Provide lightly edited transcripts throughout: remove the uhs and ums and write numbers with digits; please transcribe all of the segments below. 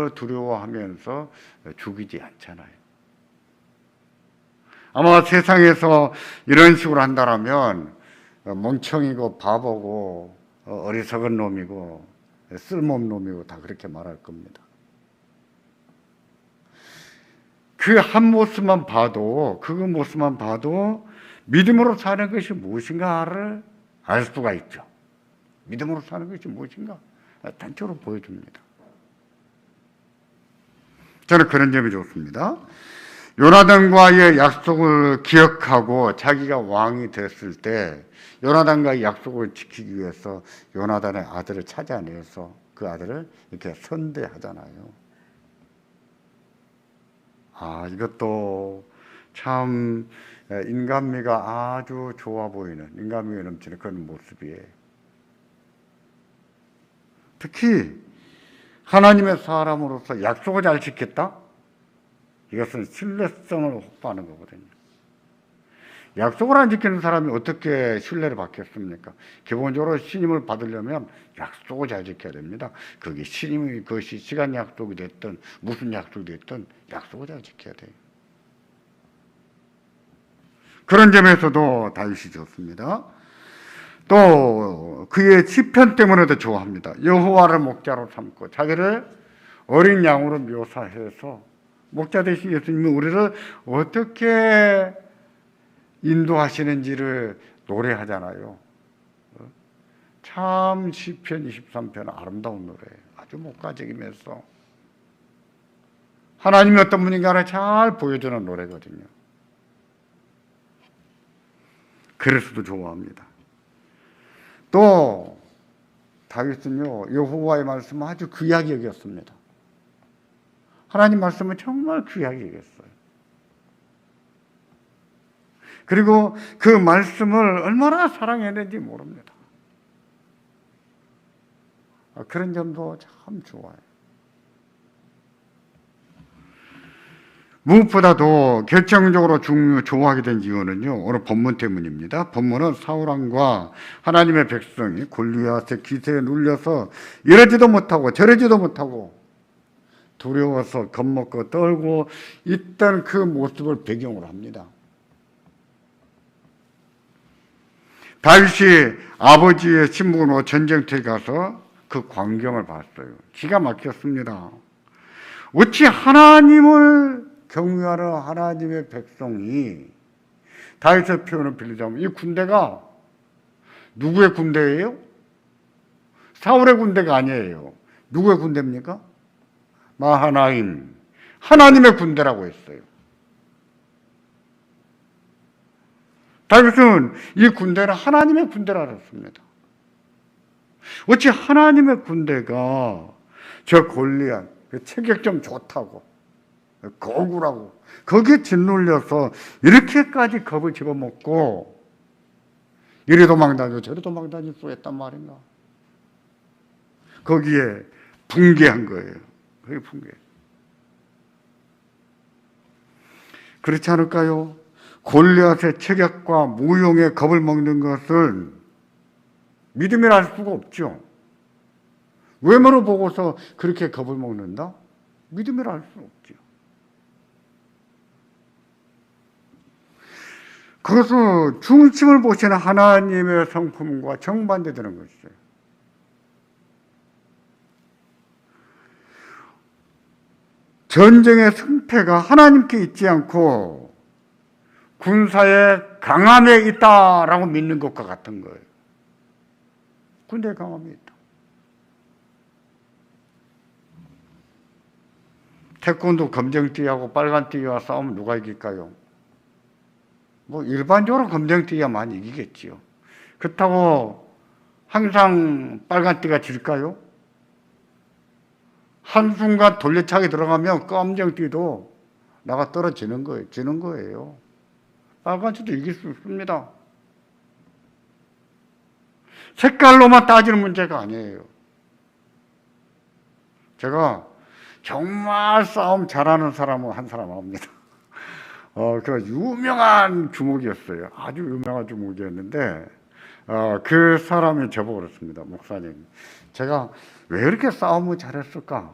그거를 두려워하면서 죽이지 않잖아요. 아마 세상에서 이런 식으로 한다면 멍청이고 바보고 어리석은 놈이고 쓸모없는 놈이고 다 그렇게 말할 겁니다. 그 한 모습만 봐도, 그 모습만 봐도 믿음으로 사는 것이 무엇인가를 알 수가 있죠. 믿음으로 사는 것이 무엇인가 단적으로 보여줍니다. 저는 그런 점이 좋습니다. 요나단과의 약속을 기억하고 자기가 왕이 됐을 때 요나단과의 약속을 지키기 위해서 요나단의 아들을 찾아내서 그 아들을 이렇게 선대하잖아요. 이것도 참 인간미가 아주 좋아 보이는, 인간미가 넘치는 그런 모습이에요. 특히 하나님의 사람으로서 약속을 잘 지켰다? 이것은 신뢰성을 확보하는 거거든요. 약속을 안 지키는 사람이 어떻게 신뢰를 받겠습니까? 기본적으로 신임을 받으려면 약속을 잘 지켜야 됩니다. 그게 신임이, 그것이 시간 약속이 됐든 무슨 약속이 됐든 약속을 잘 지켜야 돼요. 그런 점에서도 다윗이 좋습니다. 또 그의 시편 때문에도 좋아합니다. 여호와를 목자로 삼고 자기를 어린 양으로 묘사해서, 목자 되신 예수님이 우리를 어떻게 인도하시는지를 노래하잖아요. 참 시편 23편은 아름다운 노래예요. 아주 목가적이면서 하나님이 어떤 분인가를 잘 보여주는 노래거든요. 그래서도 좋아합니다. 또 다윗은요, 여호와의 말씀을 아주 귀하게 여겼습니다. 하나님 말씀은 정말 귀하게 여겼어요. 그리고 그 말씀을 얼마나 사랑했는지 모릅니다. 그런 점도 참 좋아요. 무엇보다도 결정적으로 좋아하게 된 이유는요, 오늘 본문 때문입니다. 본문은 사울왕과 하나님의 백성이 골리앗의 기세에 눌려서 이러지도 못하고 저러지도 못하고 두려워서 겁먹고 떨고 있던 그 모습을 배경으로 합니다. 다윗이 아버지의 신분으로 전쟁터에 가서 그 광경을 봤어요. 기가 막혔습니다. 어찌 하나님을 경외하는 하나님의 백성이, 다윗의 표현을 빌리자면 이 군대가 누구의 군대예요? 사울의 군대가 아니에요. 누구의 군대입니까? 마하나임, 하나님의 군대라고 했어요. 다윗은 이 군대는 하나님의 군대라 했습니다. 어찌 하나님의 군대가 저 골리앗, 체격 좀 좋다고, 거구라고 거기에 짓눌려서 이렇게까지 겁을 집어먹고 이리 도망다니고 저리 도망다닐 수 있단 말인가? 거기에 붕괴한 거예요. 거기 붕괴. 그렇지 않을까요? 골리앗의 체격과 무용의 겁을 먹는 것을 믿음이라 할 수가 없죠. 외모로 보고서 그렇게 겁을 먹는다? 믿음이라 할 수 없죠. 그것은 중심을 보시는 하나님의 성품과 정반대되는 것이에요. 전쟁의 승패가 하나님께 있지 않고 군사의 강함에 있다라고 믿는 것과 같은 거예요. 군대의 강함이 있다. 태권도 검정띠하고 빨간띠와 싸우면 누가 이길까요? 일반적으로 검정띠가 많이 이기겠지요. 그렇다고 항상 빨간띠가 질까요? 한순간 돌려차기 들어가면 검정띠도 나가 떨어지는 거예요. 지는 거예요. 빨간띠도 이길 수 있습니다. 색깔로만 따지는 문제가 아니에요. 제가 정말 싸움 잘하는 사람은 한 사람 압니다. 그 유명한 주목이었어요. 아주 유명한 주목이었는데, 그 사람이 저보고 그랬습니다. 목사님, 제가 왜 이렇게 싸움을 잘했을까?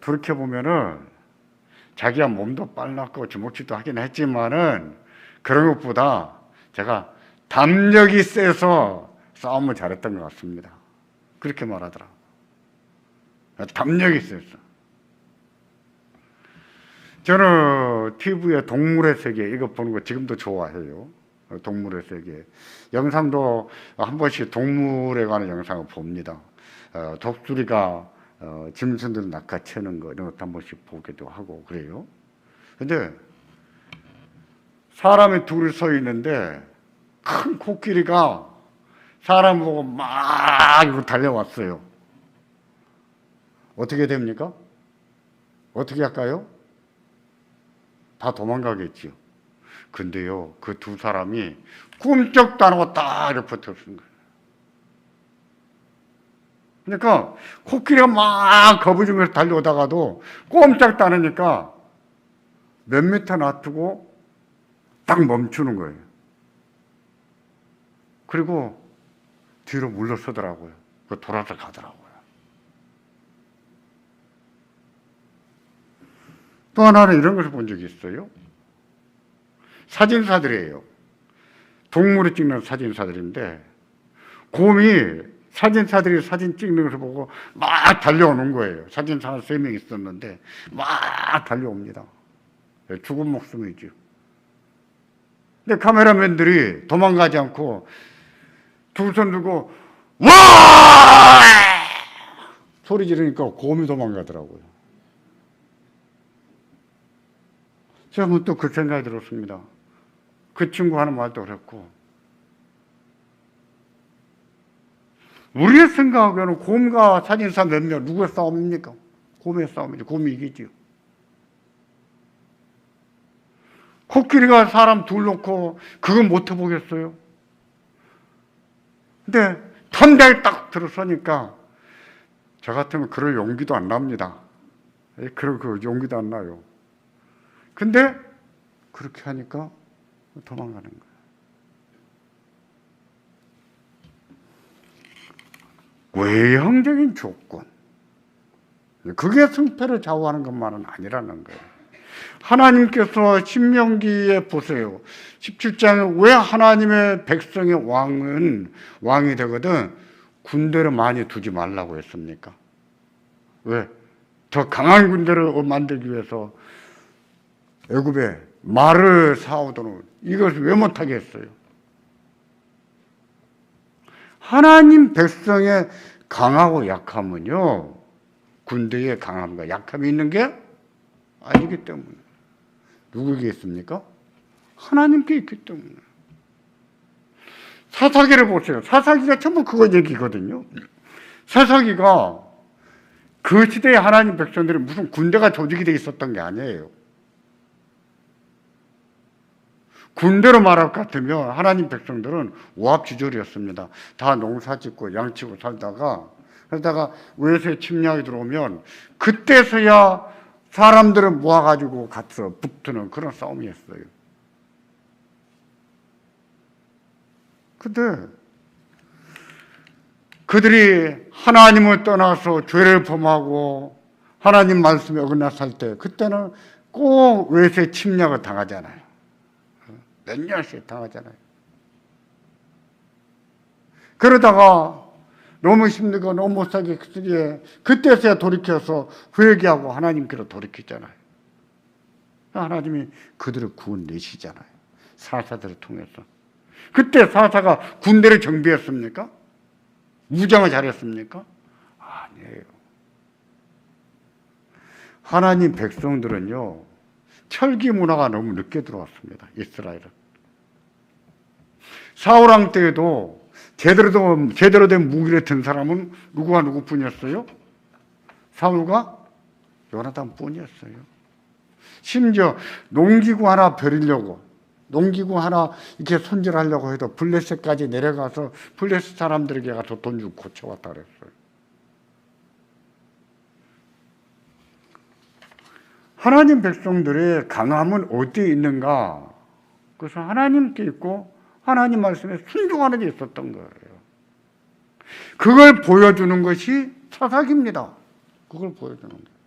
돌이켜보면은 자기야 몸도 빨랐고 주먹질도 하긴 했지만은 그런 것보다 제가 담력이 세서 싸움을 잘했던 것 같습니다. 그렇게 말하더라고요. 담력이 세서. 저는 TV에 동물의 세계 이거 보는 거 지금도 좋아해요. 동물의 세계. 영상도 한 번씩 동물에 관한 영상을 봅니다. 독수리가 짐승들 낚아채는 거 이런 것도 한 번씩 보기도 하고 그래요. 근데 사람이 둘이 서 있는데 큰 코끼리가 사람 보고 막 이러고 달려왔어요. 어떻게 됩니까? 어떻게 할까요? 다 도망가겠지요. 근데요, 그 두 사람이 꿈쩍도 안 하고 딱 이렇게 붙었은 거예요. 그러니까 코끼리가 막 거부증에서 달려오다가도 꼼짝도 안 하니까 몇 미터 놔두고 딱 멈추는 거예요. 그리고 뒤로 물러서더라고요. 돌아서 가더라고요. 또 하나는 이런 것을 본 적이 있어요. 사진사들이에요. 동물을 찍는 사진사들인데 곰이 사진사들이 사진 찍는 것을 보고 막 달려오는 거예요. 사진사 한 3명 있었는데 막 달려옵니다. 죽은 목숨이죠. 근데 카메라맨들이 도망가지 않고 두 손 들고 와! 소리 지르니까 곰이 도망가더라고요. 제가 또 그 생각이 들었습니다. 그 친구 하는 말도 그랬고 우리의 생각에는 곰과 사진사 몇 명 누구의 싸움입니까? 곰의 싸움이죠. 곰이 이기지요. 코끼리가 사람 둘 놓고 그건 못 해보겠어요? 근데 턴대에 딱 들어서니까 저 같으면 그럴 용기도 안 납니다. 그럴 그 용기도 안 나요. 근데 그렇게 하니까 도망가는 거예요. 외형적인 조건. 그게 승패를 좌우하는 것만은 아니라는 거예요. 하나님께서 신명기에 보세요. 17장에 왜 하나님의 백성의 왕이 되거든 군대를 많이 두지 말라고 했습니까? 왜? 더 강한 군대를 만들기 위해서 애굽에 말을 사오도록 이것을 왜 못하게 했어요? 하나님 백성의 강하고 약함은요, 군대의 강함과 약함이 있는 게 아니기 때문에. 누구에게 있습니까? 하나님께 있기 때문에. 사사기를 보세요. 사사기가 전부 그거 얘기거든요. 사사기가 그 시대에 하나님 백성들이 무슨 군대가 조직이 돼 있었던 게 아니에요. 군대로 말할 것 같으면 하나님 백성들은 오합지졸이었습니다. 다 농사 짓고 양치고 살다가 그러다가 외세 침략이 들어오면 그때서야 사람들을 모아가지고 가서 붙는 그런 싸움이었어요. 근데 그들이 하나님을 떠나서 죄를 범하고 하나님 말씀에 어긋나서 살 때 그때는 꼭 외세 침략을 당하잖아요. 몇 년씩 당하잖아요. 그러다가 너무 힘들고 너무 못 살겠기에 그때서야 돌이켜서 회개하고 하나님께로 돌이키잖아요. 하나님이 그들을 구원내시잖아요. 사사들을 통해서. 그때 사사가 군대를 정비했습니까? 무장을 잘했습니까? 아니에요. 하나님 백성들은요, 철기 문화가 너무 늦게 들어왔습니다. 이스라엘은. 사울왕 때에도 제대로 된 무기를 든 사람은 누구와 누구뿐이었어요? 사울과 요나단 뿐이었어요. 심지어 농기구 하나 버리려고, 농기구 하나 이렇게 손질하려고 해도 블레셋까지 내려가서 블레셋 사람들에게 가서 돈 주고 고쳐왔다 그랬어요. 하나님 백성들의 강함은 어디에 있는가? 그래서 하나님께 있고 하나님 말씀에 순종하는 데 있었던 거예요. 그걸 보여주는 것이 사사기입니다. 그걸 보여주는 거예요.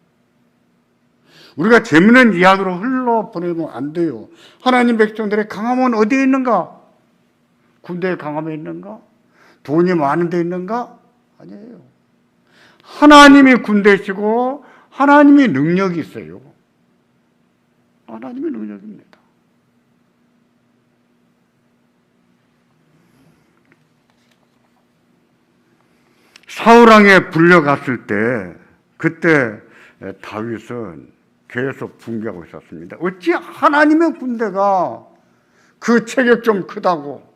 우리가 재밌는 이야기로 흘러보내면 안 돼요. 하나님 백성들의 강함은 어디에 있는가? 군대에 강함에 있는가? 돈이 많은 데 있는가? 아니에요. 하나님이 군대시고 하나님이 능력이 있어요. 하나님의 능력입니다. 사울왕에 불려갔을 때 그때 다윗은 계속 붕괴하고 있었습니다. 어찌 하나님의 군대가 그 체격 좀 크다고,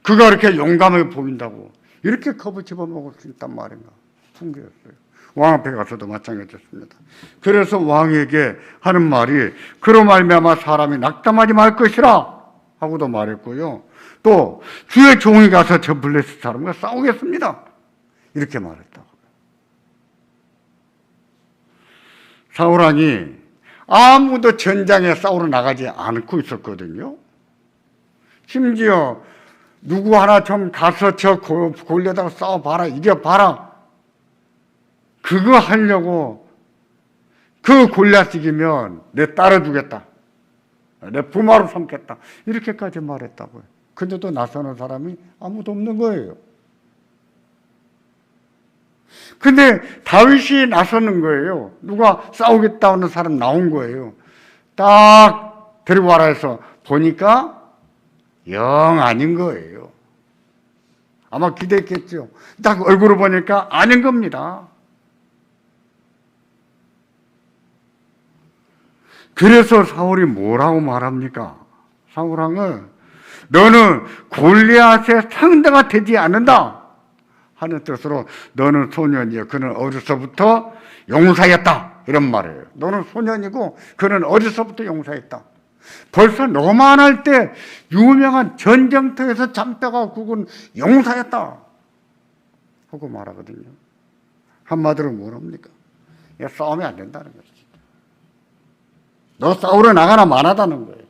그가 이렇게 용감하게 보인다고 이렇게 겁을 집어먹을 수 있단 말인가? 붕괴했어요. 왕 앞에 가서도 마찬가지였습니다. 그래서 왕에게 하는 말이 그로 말미암아 사람이 낙담하지 말 것이라 하고도 말했고요. 또 주의 종이 가서 저 블레셋 사람과 싸우겠습니다. 이렇게 말했다고. 사울왕이 아무도 전장에 싸우러 나가지 않고 있었거든요. 심지어 누구 하나 좀 가서 저 골리앗하고 싸워봐라, 이겨봐라. 그거 하려고 그 골리앗 이기면 내 따라주겠다, 내 부마로 삼겠다, 이렇게까지 말했다고요. 근데도 나서는 사람이 아무도 없는 거예요. 근데 다윗이 나서는 거예요. 누가 싸우겠다는 사람 나온 거예요. 딱 데리고 와라 해서 보니까 영 아닌 거예요. 아마 기대했겠죠. 딱 얼굴을 보니까 아닌 겁니다. 그래서 사울이 뭐라고 말합니까? 사울왕은 너는 골리앗의 상대가 되지 않는다 하는 뜻으로 너는 소년이야, 그는 어려서부터 용사였다, 이런 말이에요. 너는 소년이고 그는 어려서부터 용사였다. 벌써 로마할 때 유명한 전쟁터에서 잠자가 죽은 용사였다 하고 말하거든요. 한마디로 뭐랍니까? 싸움이 안 된다는 것이죠. 너 싸우러 나가나 마나다는 거예요.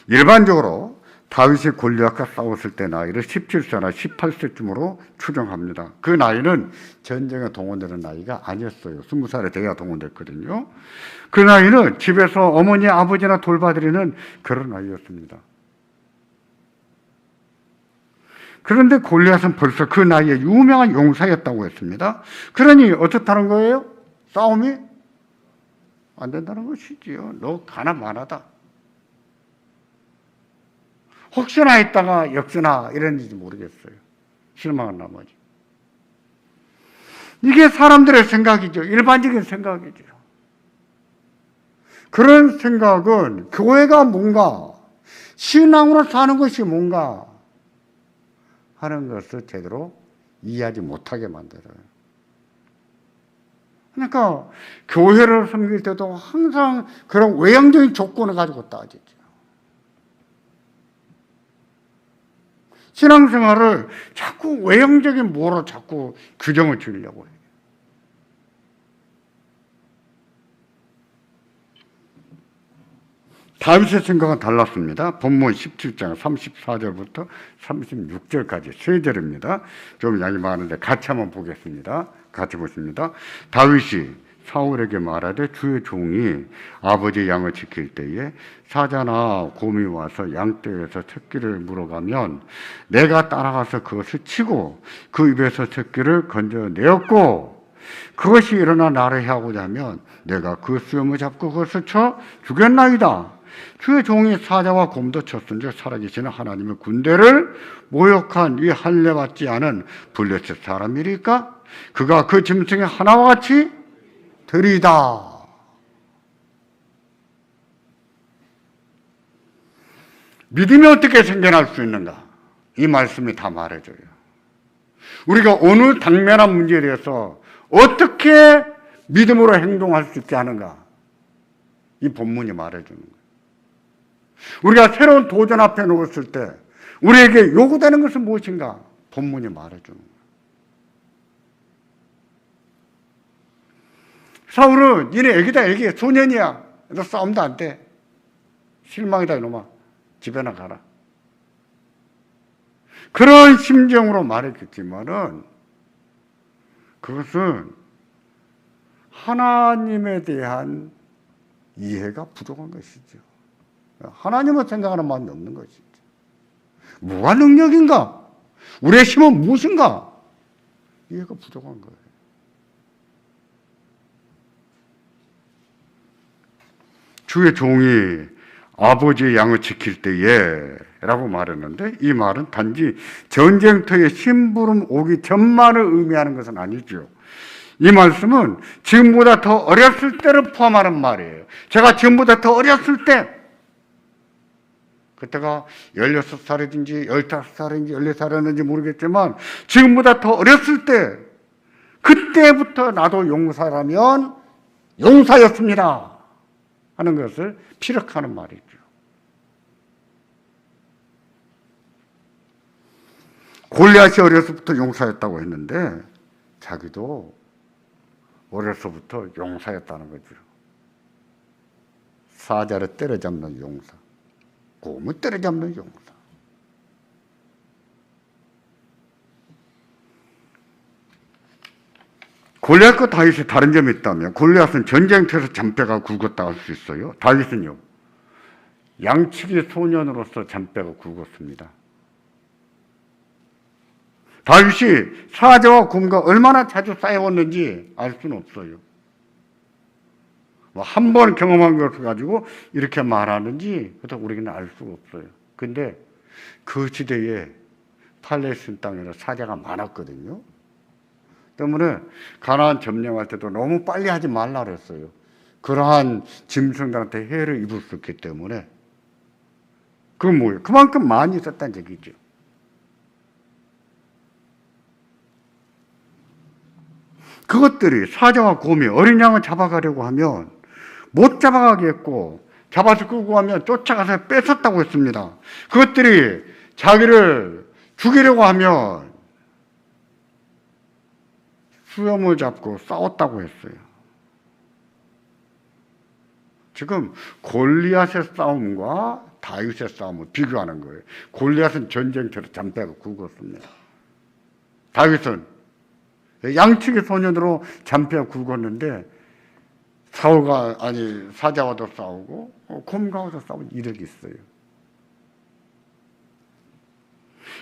일반적으로 다윗이 골리앗과 싸웠을 때 나이를 17세나 18세쯤으로 추정합니다. 그 나이는 전쟁에 동원되는 나이가 아니었어요. 20살이 돼야 동원됐거든요. 그 나이는 집에서 어머니, 아버지나 돌봐드리는 그런 나이였습니다. 그런데 골리앗은 벌써 그 나이에 유명한 용사였다고 했습니다. 그러니 어떻다는 거예요? 싸움이 안 된다는 것이지요. 너 가나마나다. 혹시나 했다가 역시나 이랬는지 모르겠어요. 실망한 나머지. 이게 사람들의 생각이죠. 일반적인 생각이죠. 그런 생각은 교회가 뭔가, 신앙으로 사는 것이 뭔가 하는 것을 제대로 이해하지 못하게 만들어요. 그러니까 교회를 섬길 때도 항상 그런 외형적인 조건을 가지고 따지죠. 신앙생활을 자꾸 외형적인 뭐로 자꾸 규정을 지으려고 해요. 다윗의 생각은 달랐습니다. 본문 17장 34절부터 36절까지 세 절입니다. 좀 양이 많은데 같이 한번 보겠습니다. 같이 보십니다. 다윗이 사울에게 말하되 주의 종이 아버지 양을 지킬 때에 사자나 곰이 와서 양떼에서 새끼를 물어가면 내가 따라가서 그것을 치고 그 입에서 새끼를 건져내었고, 그것이 일어나 나를 해하고자 하면 내가 그 수염을 잡고 그것을 쳐 죽였나이다. 주의 종이 사자와 곰도 쳤은즉 살아계시는 하나님의 군대를 모욕한 이 할례받지 않은 블레셋 사람이리까? 그가 그 짐승의 하나와 같이 들이다. 믿음이 어떻게 생겨날 수 있는가? 이 말씀이 다 말해줘요. 우리가 어느 당면한 문제에 대해서 어떻게 믿음으로 행동할 수 있게 하는가? 이 본문이 말해주는 거예요. 우리가 새로운 도전 앞에 놓았을 때 우리에게 요구되는 것은 무엇인가? 본문이 말해주는 거예요. 사울은 니네 애기다, 애기, 소년이야. 너 싸움도 안 돼. 실망이다 이놈아. 집에나 가라. 그런 심정으로 말했겠지만은 그것은 하나님에 대한 이해가 부족한 것이죠. 하나님을 생각하는 마음이 없는 것이죠. 뭐가 능력인가? 우리의 힘은 무엇인가? 이해가 부족한 거예요. 주의 종이 아버지의 양을 지킬 때에 라고 말했는데 이 말은 단지 전쟁터에 심부름 오기 전만을 의미하는 것은 아니죠. 이 말씀은 지금보다 더 어렸을 때를 포함하는 말이에요. 제가 지금보다 더 어렸을 때, 그때가 16살이든지 15살인지 14살이었는지 모르겠지만 지금보다 더 어렸을 때, 그때부터 나도 용사라면 용사였습니다 하는 것을 피력하는 말이죠. 골리앗이 어려서부터 용사였다고 했는데 자기도 어려서부터 용사였다는 거죠. 사자를 때려잡는 용사, 곰을 때려잡는 용사. 골리앗과 다윗의 다른 점이 있다면 골리앗은 전쟁터에서 잔뼈가 굵었다 할 수 있어요. 다윗은요, 양치기 소년으로서 잔뼈가 굵었습니다. 다윗이 사자와 곰과 얼마나 자주 싸워왔는지 알 수는 없어요. 한 번 경험한 것을 가지고 이렇게 말하는지 우리는 알 수가 없어요. 근데 그 시대에 팔레스틴 땅에는 사자가 많았거든요. 때문에 가나안 점령할 때도 너무 빨리 하지 말라 그랬어요. 그러한 짐승들한테 해를 입을 수 있기 때문에. 그건 뭐예요? 그만큼 많이 있었다는 얘기죠. 그것들이 사자와 곰이 어린 양을 잡아가려고 하면 못 잡아가겠고 잡아서 끌고 가면 쫓아가서 뺏었다고 했습니다. 그것들이 자기를 죽이려고 하면 수염을 잡고 싸웠다고 했어요. 지금 골리앗의 싸움과 다윗의 싸움을 비교하는 거예요. 골리앗은 전쟁터로 잔뼈가 굵었습니다. 다윗은 양치기 소년으로 잔뼈가 굵었는데 사자와도 싸우고 곰과도 싸우고 이력이 있어요.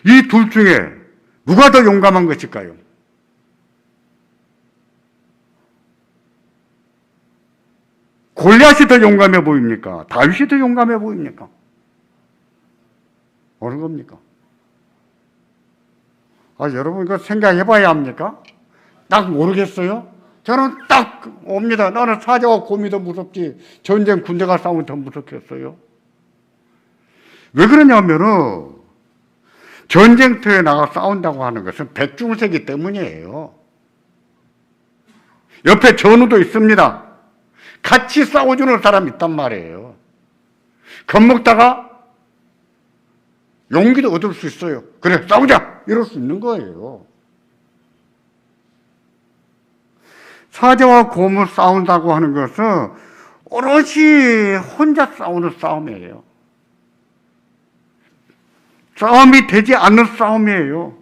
이 둘 중에 누가 더 용감한 것일까요? 골리앗이 더 용감해 보입니까? 다윗이 더 용감해 보입니까? 어느 겁니까? 여러분 이거 생각해 봐야 합니까? 딱 모르겠어요? 저는 딱 옵니다. 나는 사자와 곰이 더 무섭지 전쟁 군대가 싸우면 더 무섭겠어요. 왜 그러냐면은 전쟁터에 나가 싸운다고 하는 것은 백중세기 때문이에요. 옆에 전우도 있습니다. 같이 싸워주는 사람이 있단 말이에요. 겁먹다가 용기도 얻을 수 있어요. 그래 싸우자 이럴 수 있는 거예요. 사자와 곰을 싸운다고 하는 것은 오롯이 혼자 싸우는 싸움이에요. 싸움이 되지 않는 싸움이에요.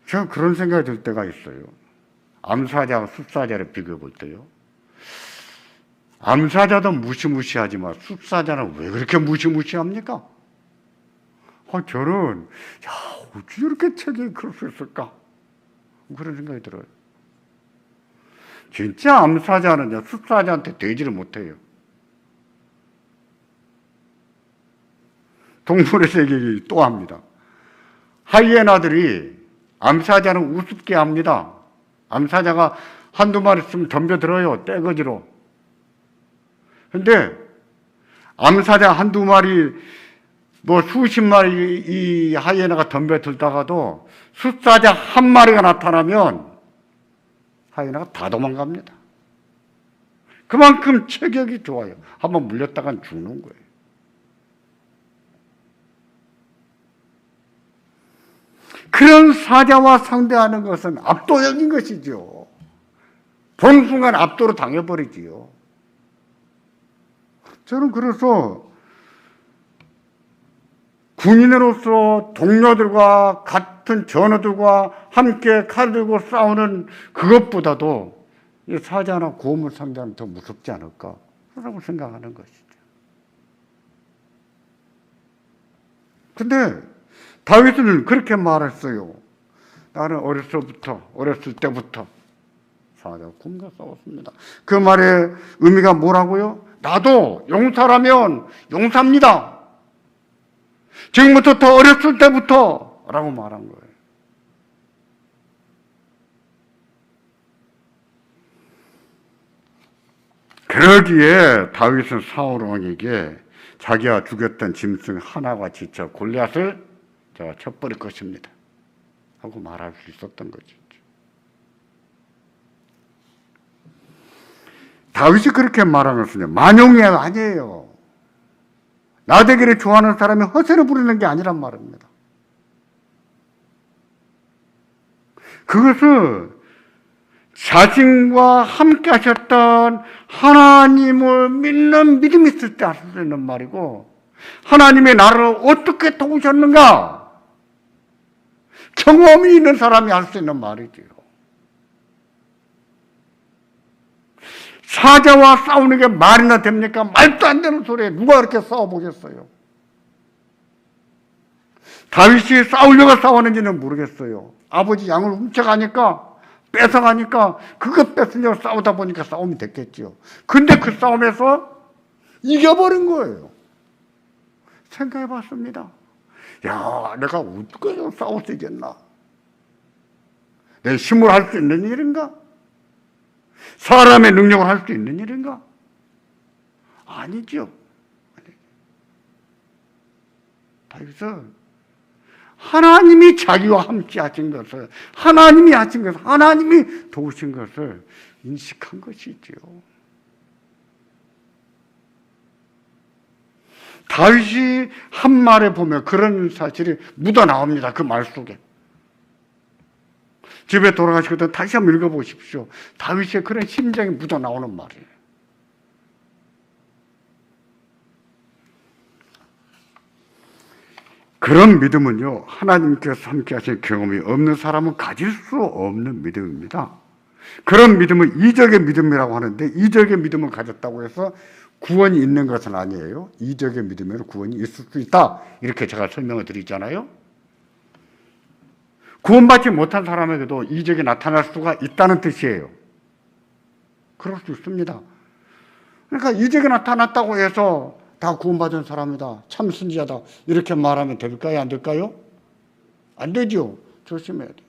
제가 그런 생각이 들 때가 있어요. 암사자와 숫사자를 비교해 볼 때요. 암사자도 무시무시하지만 숫사자는 왜 그렇게 무시무시합니까? 저는 어찌 이렇게 책이 그럴 수 있을까? 그런 생각이 들어요. 진짜 암사자는 숫사자한테 되지를 못해요. 동물의 세계를 또 합니다. 하이에나들이 암사자는 우습게 합니다. 암사자가 한두 마리 있으면 덤벼들어요. 떼거지로. 근데 암사자 한두 마리 수십 마리 이 하이에나가 덤벼들다가도 숫사자 한 마리가 나타나면 하이에나가 다 도망갑니다. 그만큼 체격이 좋아요. 한번 물렸다간 죽는 거예요. 그런 사자와 상대하는 것은 압도적인 것이죠. 보는 순간 압도로 당해버리지요. 저는 그래서 군인으로서 동료들과 같은 전우들과 함께 칼 들고 싸우는 그것보다도 이 사자나 고물 상대는 더 무섭지 않을까라고 생각하는 것이죠. 근데 다윗은 그렇게 말했어요. 나는 어렸을 때부터 사자와 곰과 싸웠습니다. 그 말의 의미가 뭐라고요? 나도 용사라면 용사입니다. 지금부터 더 어렸을 때부터 라고 말한 거예요. 그러기에 다윗은 사울 왕에게 자기가 죽였던 짐승 하나가 지쳐 골리앗을 제가 쳐버릴 것입니다 하고 말할 수 있었던 것이죠. 다윗이 그렇게 말하는 것은 만용이 아니에요. 나대기를 좋아하는 사람이 허세를 부리는 게 아니란 말입니다. 그것은 자신과 함께 하셨던 하나님을 믿는 믿음이 있을 때 할 수 있는 말이고, 하나님이 나를 어떻게 도우셨는가 경험이 있는 사람이 할 수 있는 말이지요. 사자와 싸우는 게 말이나 됩니까? 말도 안 되는 소리에 누가 그렇게 싸워보겠어요? 다윗이 싸우려고 싸우는지는 모르겠어요. 아버지 양을 훔쳐가니까, 뺏어가니까 그거 뺏으려고 싸우다 보니까 싸움이 됐겠죠. 근데 그 싸움에서 이겨버린 거예요. 생각해 봤습니다. 야, 내가 어떻게 싸울 수 있겠나? 내 힘으로 할 수 있는 일인가? 사람의 능력을 할 수 있는 일인가? 아니죠. 다윗은 하나님이 자기와 함께 하신 것을, 하나님이 하신 것을, 하나님이 도우신 것을 인식한 것이지요. 다윗이 한 말에 보면 그런 사실이 묻어나옵니다. 그 말 속에. 집에 돌아가시거든 다시 한번 읽어보십시오. 다윗의 그런 심정이 묻어나오는 말이에요. 그런 믿음은요, 하나님께서 함께 하신 경험이 없는 사람은 가질 수 없는 믿음입니다. 그런 믿음은 이적의 믿음이라고 하는데, 이적의 믿음을 가졌다고 해서 구원이 있는 것은 아니에요. 이적의 믿음에는 구원이 있을 수 있다, 이렇게 제가 설명을 드리잖아요. 구원받지 못한 사람에게도 이적이 나타날 수가 있다는 뜻이에요. 그럴 수 있습니다. 그러니까 이적이 나타났다고 해서 다 구원받은 사람이다, 참 선지자다, 이렇게 말하면 될까요? 안 될까요? 안 되죠. 조심해야 돼요.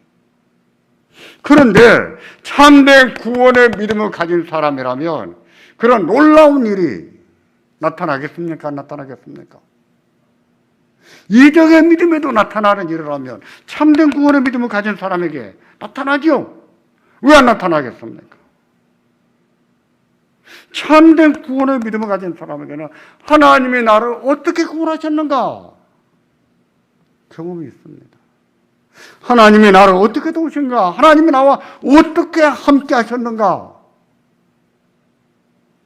그런데 참된 구원의 믿음을 가진 사람이라면 그런 놀라운 일이 나타나겠습니까? 안 나타나겠습니까? 이적의 믿음에도 나타나는 일이라면 참된 구원의 믿음을 가진 사람에게 나타나죠. 왜 안 나타나겠습니까? 참된 구원의 믿음을 가진 사람에게는 하나님이 나를 어떻게 구원하셨는가 경험이 있습니다. 하나님이 나를 어떻게 도우신가, 하나님이 나와 어떻게 함께 하셨는가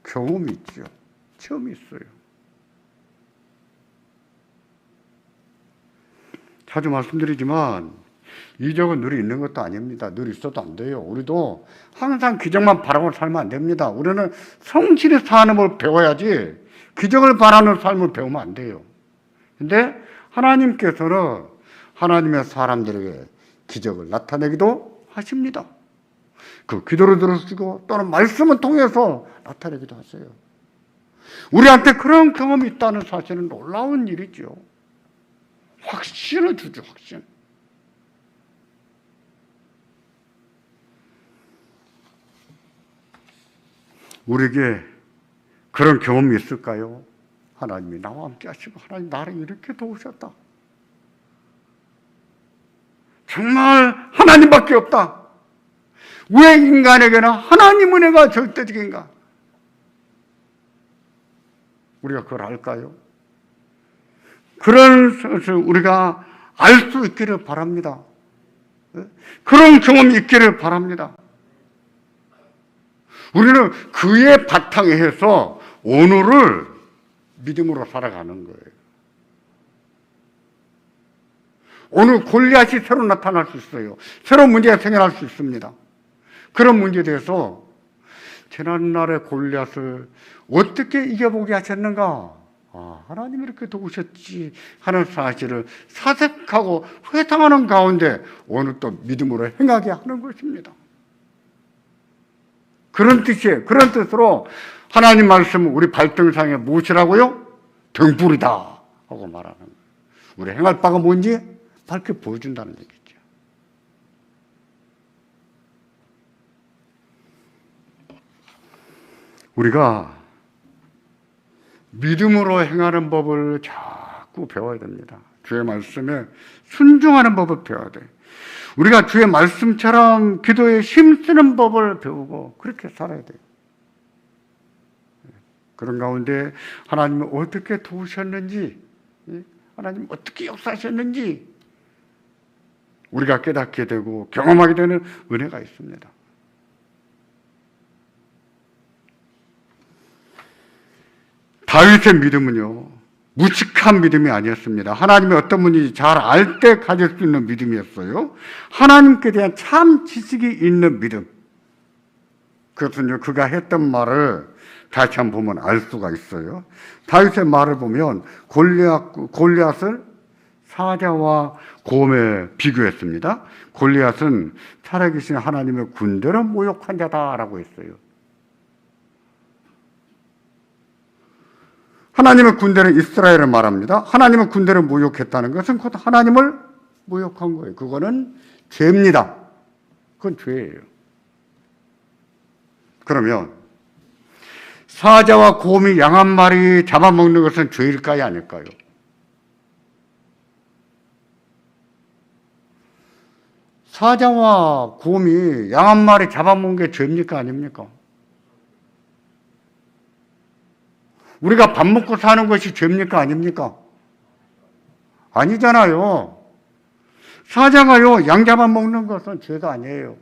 경험이 있죠. 체험이 있어요. 자주 말씀드리지만 이적은 늘 있는 것도 아닙니다. 늘 있어도 안 돼요. 우리도 항상 기적만 바라고 살면 안 됩니다. 우리는 성실히 사는 걸 배워야지 기적을 바라는 삶을 배우면 안 돼요. 근데 하나님께서는 하나님의 사람들에게 기적을 나타내기도 하십니다. 그 기도를 들으시고 또는 말씀을 통해서 나타내기도 하세요. 우리한테 그런 경험이 있다는 사실은 놀라운 일이죠. 확신을 주죠, 확신. 우리에게 그런 경험이 있을까요? 하나님이 나와 함께 하시고 하나님 나를 이렇게 도우셨다. 정말 하나님밖에 없다. 왜 인간에게는 하나님 은혜가 절대적인가? 우리가 그걸 알까요? 그런 것을 우리가 알 수 있기를 바랍니다. 그런 경험이 있기를 바랍니다. 우리는 그의 바탕에 해서 오늘을 믿음으로 살아가는 거예요. 오늘 골리앗이 새로 나타날 수 있어요. 새로운 문제가 생겨날 수 있습니다. 그런 문제에 대해서 지난날의 골리앗을 어떻게 이겨보게 하셨는가? 하나님이 이렇게 도우셨지 하는 사실을 사색하고 회상하는 가운데 오늘 또 믿음으로 행하게 하는 것입니다. 그런 뜻으로 하나님 말씀은 우리 발등상에 무엇이라고요? 등불이다 하고 말하는 거예요. 우리 행할 바가 뭔지 밝게 보여준다는 얘기죠. 우리가 믿음으로 행하는 법을 자꾸 배워야 됩니다. 주의 말씀에 순종하는 법을 배워야 돼요. 우리가 주의 말씀처럼 기도에 힘쓰는 법을 배우고 그렇게 살아야 돼요. 그런 가운데 하나님이 어떻게 도우셨는지, 하나님 어떻게 역사하셨는지 우리가 깨닫게 되고 경험하게 되는 은혜가 있습니다. 다윗의 믿음은요, 무식한 믿음이 아니었습니다. 하나님이 어떤 분인지 잘 알 때 가질 수 있는 믿음이었어요. 하나님께 대한 참 지식이 있는 믿음. 그것은요, 그가 했던 말을 다시 한번 보면 알 수가 있어요. 다윗의 말을 보면 골리앗을 사자와 곰에 비교했습니다. 골리앗은 살아계신 하나님의 군대를 모욕한 자다라고 했어요. 하나님의 군대는 이스라엘을 말합니다. 하나님의 군대를 모욕했다는 것은 곧 하나님을 모욕한 거예요. 그거는 죄입니다. 그건 죄예요. 그러면 사자와 곰이 양 한 마리 잡아먹는 것은 죄일까요? 아닐까요? 사자와 곰이 양 한 마리 잡아먹는 게 죄입니까? 아닙니까? 우리가 밥 먹고 사는 것이 죄입니까? 아닙니까? 아니잖아요. 사자가요, 양 잡아먹는 것은 죄가 아니에요.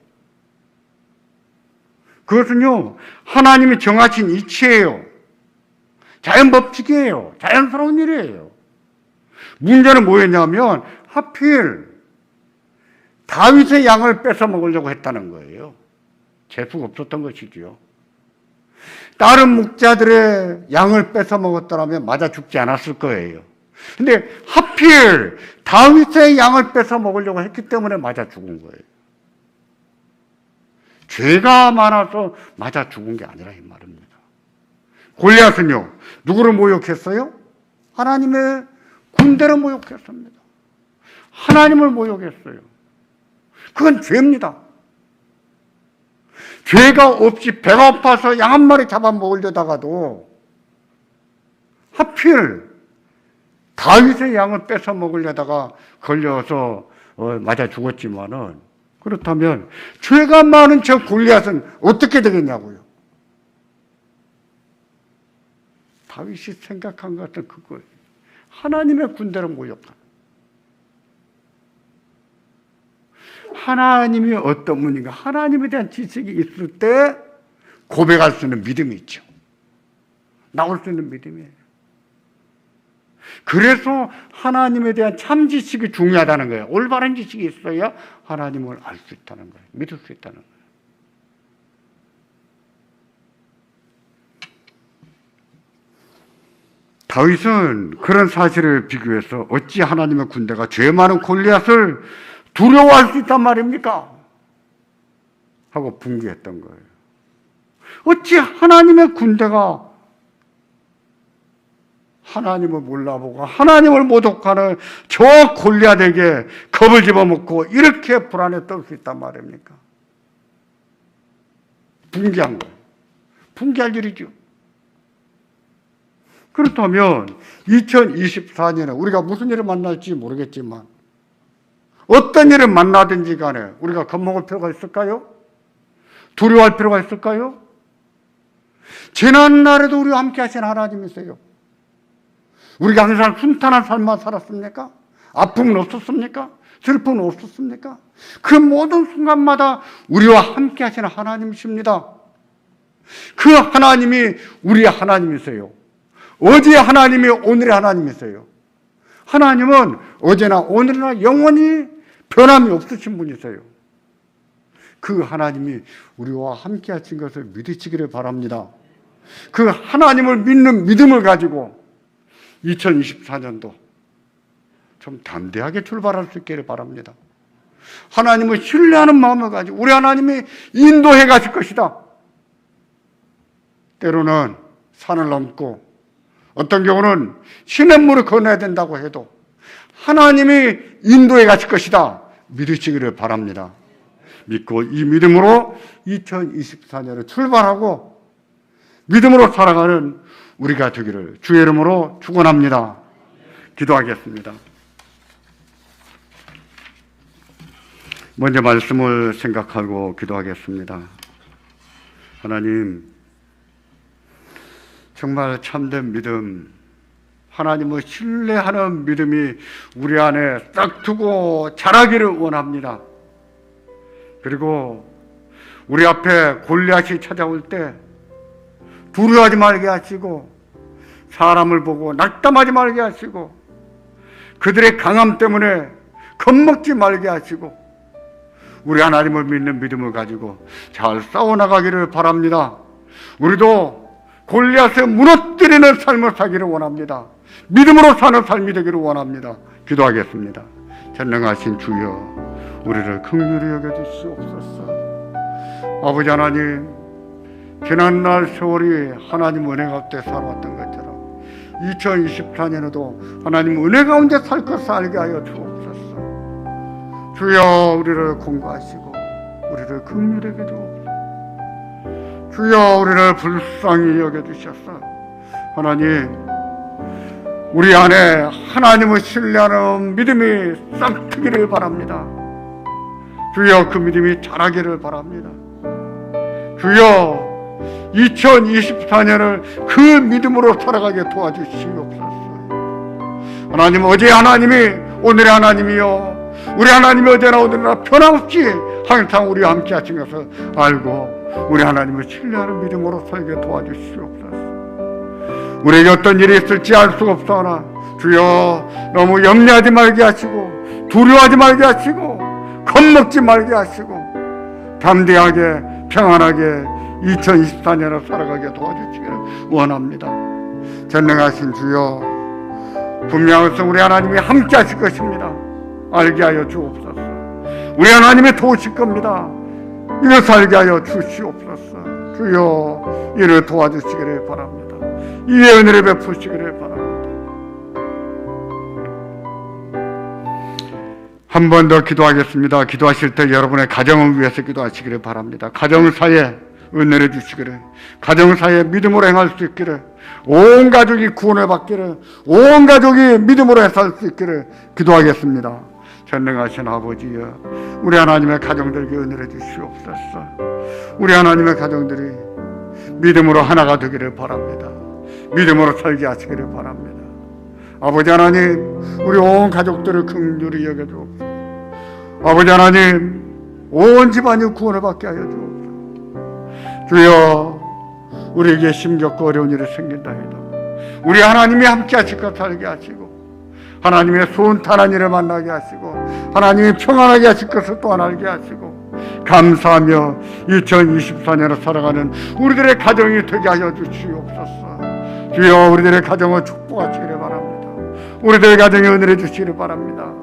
그것은요, 하나님이 정하신 이치예요. 자연 법칙이에요. 자연스러운 일이에요. 문제는 뭐였냐면, 하필 다윗의 양을 뺏어 먹으려고 했다는 거예요. 재수가 없었던 것이지요. 다른 목자들의 양을 뺏어 먹었더라면 맞아 죽지 않았을 거예요. 근데 하필 다윗의 양을 뺏어 먹으려고 했기 때문에 맞아 죽은 거예요. 죄가 많아서 맞아 죽은 게 아니라 이 말입니다. 골리앗은요, 누구를 모욕했어요? 하나님의 군대를 모욕했습니다. 하나님을 모욕했어요. 그건 죄입니다. 죄가 없이 배가 아파서 양 한 마리 잡아먹으려다가도 하필 다윗의 양을 뺏어 먹으려다가 걸려서 맞아 죽었지만은, 그렇다면 죄가 많은 저 골리앗은 어떻게 되겠냐고요. 다윗이 생각한 것은 그거예요. 하나님의 군대를 모욕한. 하나님이 어떤 분인가, 하나님에 대한 지식이 있을 때 고백할 수 있는 믿음이 있죠. 나올 수 있는 믿음이에요. 그래서 하나님에 대한 참 지식이 중요하다는 거예요. 올바른 지식이 있어야 하나님을 알 수 있다는 거예요. 믿을 수 있다는 거예요. 다윗은 그런 사실을 비교해서 어찌 하나님의 군대가 죄 많은 골리앗을 두려워할 수 있단 말입니까? 하고 분개했던 거예요. 어찌 하나님의 군대가 하나님을 몰라보고 하나님을 모독하는 저 골리앗에게 겁을 집어먹고 이렇게 불안에 떨 수 있단 말입니까? 분개한 거예요. 분개할 일이죠. 그렇다면 2024년에 우리가 무슨 일을 만날지 모르겠지만 어떤 일을 만나든지 간에 우리가 겁먹을 필요가 있을까요? 두려워할 필요가 있을까요? 지난날에도 우리와 함께 하신 하나님이세요. 우리가 항상 순탄한 삶만 살았습니까? 아픔은 없었습니까? 슬픔은 없었습니까? 그 모든 순간마다 우리와 함께 하시는 하나님이십니다. 그 하나님이 우리의 하나님이세요. 어제의 하나님이 오늘의 하나님이세요. 하나님은 어제나 오늘이나 영원히 변함이 없으신 분이세요. 그 하나님이 우리와 함께 하신 것을 믿으시기를 바랍니다. 그 하나님을 믿는 믿음을 가지고 2024년도 좀 담대하게 출발할 수 있기를 바랍니다. 하나님을 신뢰하는 마음을 가지고 우리 하나님이 인도해 가실 것이다. 때로는 산을 넘고 어떤 경우는 시냇물을 건너야 된다고 해도 하나님이 인도해 가실 것이다. 믿으시기를 바랍니다. 믿고 이 믿음으로 2024년을 출발하고 믿음으로 살아가는 우리가 되기를 주의 이름으로 축원합니다. 기도하겠습니다. 먼저 말씀을 생각하고 기도하겠습니다. 하나님, 정말 참된 믿음, 하나님을 신뢰하는 믿음이 우리 안에 싹 트고 자라기를 원합니다. 그리고 우리 앞에 골리앗이 찾아올 때 두려워하지 말게 하시고 사람을 보고 낙담하지 말게 하시고 그들의 강함 때문에 겁먹지 말게 하시고 우리 하나님을 믿는 믿음을 가지고 잘 싸워나가기를 바랍니다. 우리도 골리앗을 무너뜨리는 삶을 살기를 원합니다. 믿음으로 사는 삶이 되기를 원합니다. 기도하겠습니다. 전능하신 주여, 우리를 긍휼히 여겨주시옵소서. 아버지 하나님, 지난날 세월이 하나님 은혜 가운데 살아왔던 것처럼 2024년에도 하나님 은혜 가운데 살 것을 알게 하여 주옵소서. 주여, 우리를 공부하시고 우리를 긍휼히 여겨주옵소서. 주여, 우리를 불쌍히 여겨주셔서 하나님, 우리 안에 하나님을 신뢰하는 믿음이 싹 트기를 바랍니다. 주여, 그 믿음이 자라기를 바랍니다. 주여, 2024년을 그 믿음으로 살아가게 도와주시옵소서. 하나님, 어제 하나님이 오늘의 하나님이요, 우리 하나님이 어제나 오늘이나 변함없이 항상 우리와 함께 하신 것을 알고 우리 하나님을 신뢰하는 믿음으로 살게 도와주시옵소서. 우리에게 어떤 일이 있을지 알 수가 없사오나 주여, 너무 염려하지 말게 하시고 두려워하지 말게 하시고 겁먹지 말게 하시고 담대하게 평안하게 2024년을 살아가게 도와주시기를 원합니다. 전능하신 주여, 분명히 우리 하나님이 함께 하실 것입니다. 알게 하여 주옵소서. 우리 하나님이 도우실 겁니다. 이것을 알게 하여 주시옵소서. 주여, 이를 도와주시기를 바랍니다. 이의 은혜를 베푸시기를 바랍니다. 한 번 더 기도하겠습니다. 기도하실 때 여러분의 가정을 위해서 기도하시기를 바랍니다. 가정 사이에 은혜를 주시기를, 가정 사이에 믿음으로 행할 수 있기를, 온 가족이 구원을 받기를, 온 가족이 믿음으로 살 수 있기를 기도하겠습니다. 전능하신 아버지여, 우리 하나님의 가정들에게 은혜를 주시옵소서. 우리 하나님의 가정들이 믿음으로 하나가 되기를 바랍니다. 믿음으로 살게 하시기를 바랍니다. 아버지 하나님, 우리 온 가족들을 긍휼히 여겨주옵소서. 아버지 하나님, 온 집안이 구원을 받게 하여 주옵소서. 주여, 우리에게 힘겹고 어려운 일이 생긴다 해도 우리 하나님이 함께 하실 것 알게 하시고 하나님의 소원탄한 일을 만나게 하시고 하나님이 평안하게 하실 것을 또한 알게 하시고 감사하며 2024년을 살아가는 우리들의 가정이 되게 하여 주시옵소서. 주여, 우리들의 가정을 축복하시기를 바랍니다. 우리들의 가정에 은혜를 주시기를 바랍니다.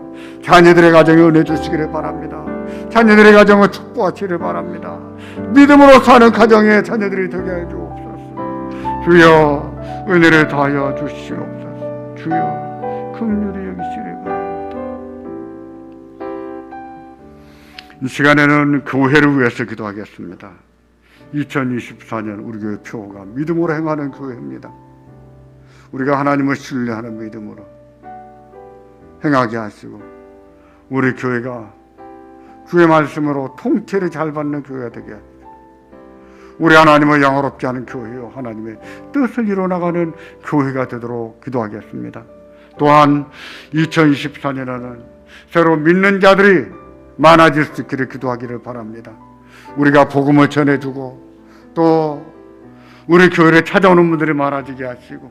자녀들의 가정에 은혜 주시기를 바랍니다. 자녀들의 가정을 축복하시기를 바랍니다. 믿음으로 사는 가정의 자녀들이 되게 해 주옵소서. 주여, 은혜를 더하여 주시옵소서. 주여, 긍휼히 여기시기를 바랍니다. 이 시간에는 교회를 위해서 기도하겠습니다. 2024년 우리 교회 표가 믿음으로 행하는 교회입니다. 우리가 하나님을 신뢰하는 믿음으로 행하게 하시고 우리 교회가 주의 말씀으로 통치를 잘 받는 교회가 되게 하시고 우리 하나님을 영화롭게 하는 교회요, 하나님의 뜻을 이뤄나가는 교회가 되도록 기도하겠습니다. 또한 2024년에는 새로 믿는 자들이 많아질 수 있기를 기도하기를 바랍니다. 우리가 복음을 전해주고 또 우리 교회를 찾아오는 분들이 많아지게 하시고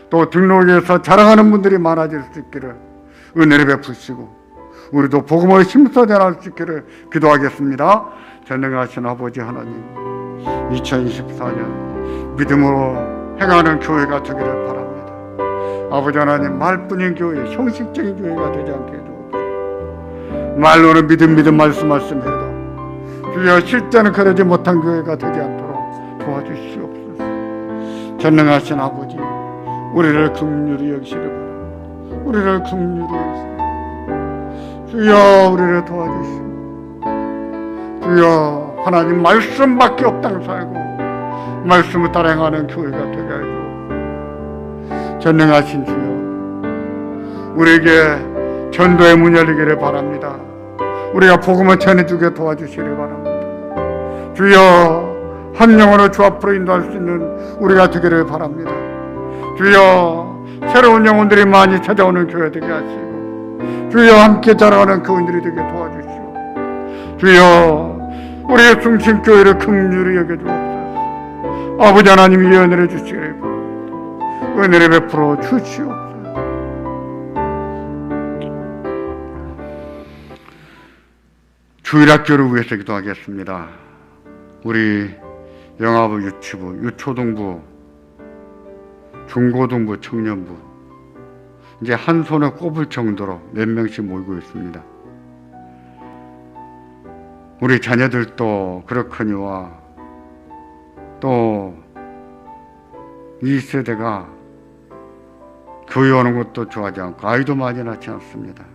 또 등록에서 자랑하는 분들이 많아질 수 있기를 은혜를 베푸시고 우리도 복음을 힘써 전할 수 있기를 기도하겠습니다. 전능하신 아버지 하나님, 2024년 믿음으로 행하는 교회가 되기를 바랍니다. 아버지 하나님, 말뿐인 교회, 형식적인 교회가 되지 않게 해주옵소서. 말로는 믿음 말씀해도 주여 실제는 그러지 못한 교회가 되지 않도록 도와주시옵소서. 전능하신 아버지, 우리를 긍휼히 여기시길 바랍니다. 우리를 긍휼히 여기시길 바랍니다. 주여 우리를 도와주시고, 주여 하나님 말씀밖에 없다고 살고 말씀을 따라 행하는 교회가 되게 하시고, 전능하신 주여 우리에게 전도의 문 열리기를 바랍니다. 우리가 복음을 전해주게 도와주시길 바랍니다. 주여 한 영혼을 주 앞으로 인도할 수 있는 우리가 되기를 바랍니다. 주여 새로운 영혼들이 많이 찾아오는 교회 되게 하시고, 주여 함께 자라가는 교인들이 되게 도와주시오. 주여 우리의 중심교회를 긍휼히 여겨주옵소서. 아버지 하나님이 은혜를 주시기를 바랍니다. 은혜를 베풀어 주시옵소서. 주일학교를 위해서 기도하겠습니다. 우리 영아부, 유치부, 유초등부, 중고등부, 청년부 이제 한 손에 꼽을 정도로 몇 명씩 모이고 있습니다. 우리 자녀들도 그렇거니와 또 이 세대가 교회 오는 것도 좋아하지 않고 아이도 많이 낳지 않습니다.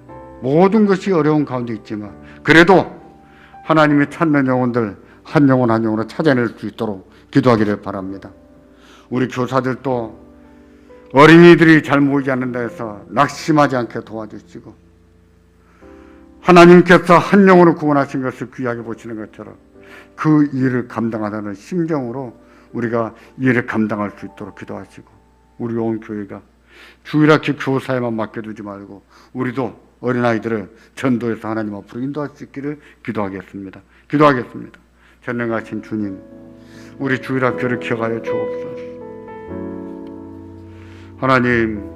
모든 것이 어려운 가운데 있지만 그래도 하나님이 찾는 영혼들 한 영혼 한 영혼을 찾아낼 수 있도록 기도하기를 바랍니다. 우리 교사들도 어린이들이 잘 모이지 않는다 해서 낙심하지 않게 도와주시고, 하나님께서 한 영혼을 구원하신 것을 귀하게 보시는 것처럼 그 일을 감당하다는 심정으로 우리가 이 일을 감당할 수 있도록 기도하시고, 우리 온 교회가 주일학교 교사에만 맡겨두지 말고 우리도 어린아이들을 전도해서 하나님 앞으로 인도할 수 있기를 기도하겠습니다. 전능하신 주님, 우리 주일학교를 기억하여 주옵소서. 하나님,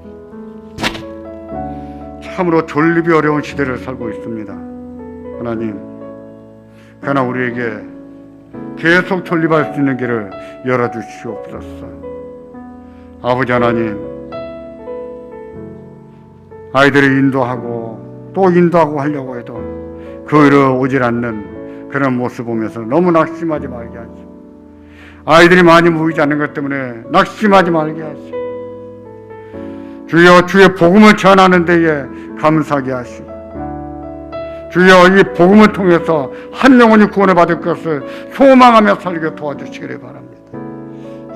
참으로 존립이 어려운 시대를 살고 있습니다. 하나님, 그러나 우리에게 계속 존립할 수 있는 길을 열어주시옵소서. 아버지 하나님, 아이들을 인도하고 또 인도하고 하려고 해도 그 일을 오질 않는 그런 모습 보면서 너무 낙심하지 말게 하시고, 아이들이 많이 모이지 않는 것 때문에 낙심하지 말게 하시고, 주여 주의 복음을 전하는 데에 감사하게 하시고, 주여 이 복음을 통해서 한 영혼이 구원을 받을 것을 소망하며 살게 도와주시기를 바랍니다.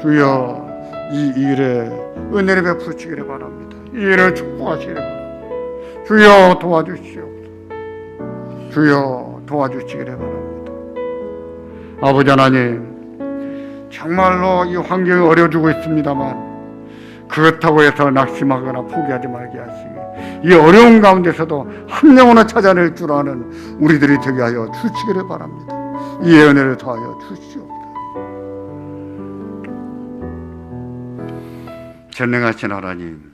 주여 이 일에 은혜를 베푸시기를 바랍니다. 이 일을 축복하시기를 바랍니다. 주여 도와주시옵소서. 주여 도와주시기를 바랍니다. 아버지 하나님, 정말로 이 환경이 어려워지고 있습니다만 그렇다고 해서 낙심하거나 포기하지 말게 하시기, 이 어려운 가운데서도 한 영혼을 찾아낼 줄 아는 우리들이 되게 하여 주시기를 바랍니다. 이 은혜를 더하여 주시옵소서. 전능하신 하나님,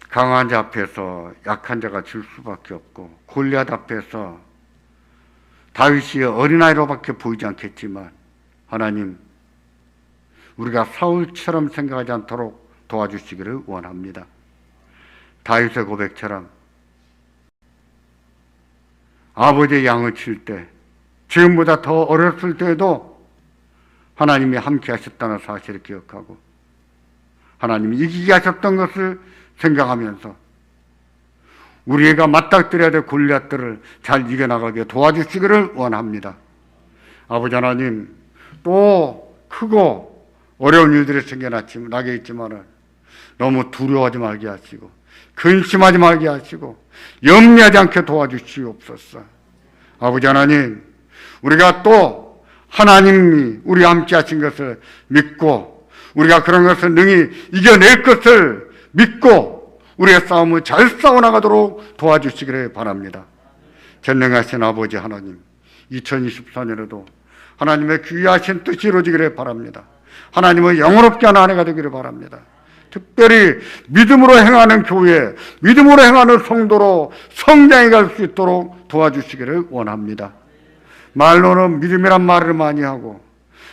강한 자 앞에서 약한 자가 질 수밖에 없고, 골리앗 앞에서 다윗이 어린아이로밖에 보이지 않겠지만 하나님, 우리가 사울처럼 생각하지 않도록 도와주시기를 원합니다. 다윗의 고백처럼 아버지의 양을 칠 때, 지금보다 더 어렸을 때에도 하나님이 함께 하셨다는 사실을 기억하고 하나님이 이기게 하셨던 것을 생각하면서 우리가 맞닥뜨려야 될 골리앗들을 잘 이겨나가게 도와주시기를 원합니다. 아버지 하나님, 또 크고 어려운 일들이 생겨나게 있지만 너무 두려워하지 말게 하시고 근심하지 말게 하시고 염려하지 않게 도와주시옵소서. 아버지 하나님, 우리가 또 하나님이 우리와 함께 하신 것을 믿고 우리가 그런 것을 능히 이겨낼 것을 믿고 우리의 싸움을 잘 싸워나가도록 도와주시기를 바랍니다. 전능하신 아버지 하나님, 2024년에도 하나님의 귀하신 뜻이 이루어지기를 바랍니다. 하나님은 영원롭게 하는 한 해가 되기를 바랍니다. 특별히 믿음으로 행하는 교회, 믿음으로 행하는 성도로 성장해 갈 수 있도록 도와주시기를 원합니다. 말로는 믿음이란 말을 많이 하고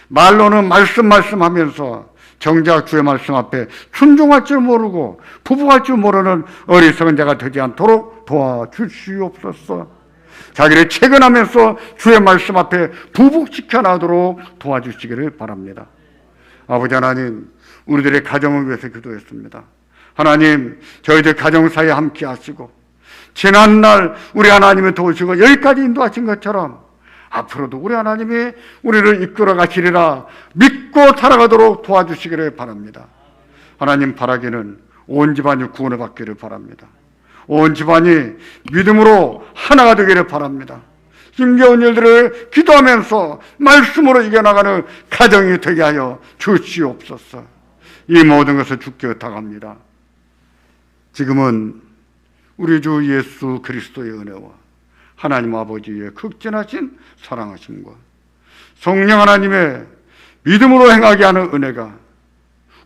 말로는 말씀하면서 정작 주의 말씀 앞에 순종할 줄 모르고 부부할 줄 모르는 어리석은 자가 되지 않도록 도와주시옵소서. 자기를 채근하면서 주의 말씀 앞에 부복시켜 놔도록 도와주시기를 바랍니다. 아버지 하나님, 우리들의 가정을 위해서 기도했습니다. 하나님, 저희들 가정 사이에 함께 하시고 지난날 우리 하나님을 도우시고 여기까지 인도하신 것처럼 앞으로도 우리 하나님이 우리를 이끌어 가시리라 믿고 살아가도록 도와주시기를 바랍니다. 하나님, 바라기는 온 집안이 구원을 받기를 바랍니다. 온 집안이 믿음으로 하나가 되기를 바랍니다. 힘겨운 일들을 기도하면서 말씀으로 이겨나가는 가정이 되게 하여 주시옵소서. 이 모든 것을 주께 의탁합니다. 지금은 우리 주 예수 그리스도의 은혜와 하나님 아버지의 극진하신 사랑하심과 성령 하나님의 믿음으로 행하게 하는 은혜가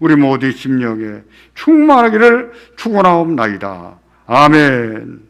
우리 모두의 심령에 충만하기를 축원하옵나이다. 아멘.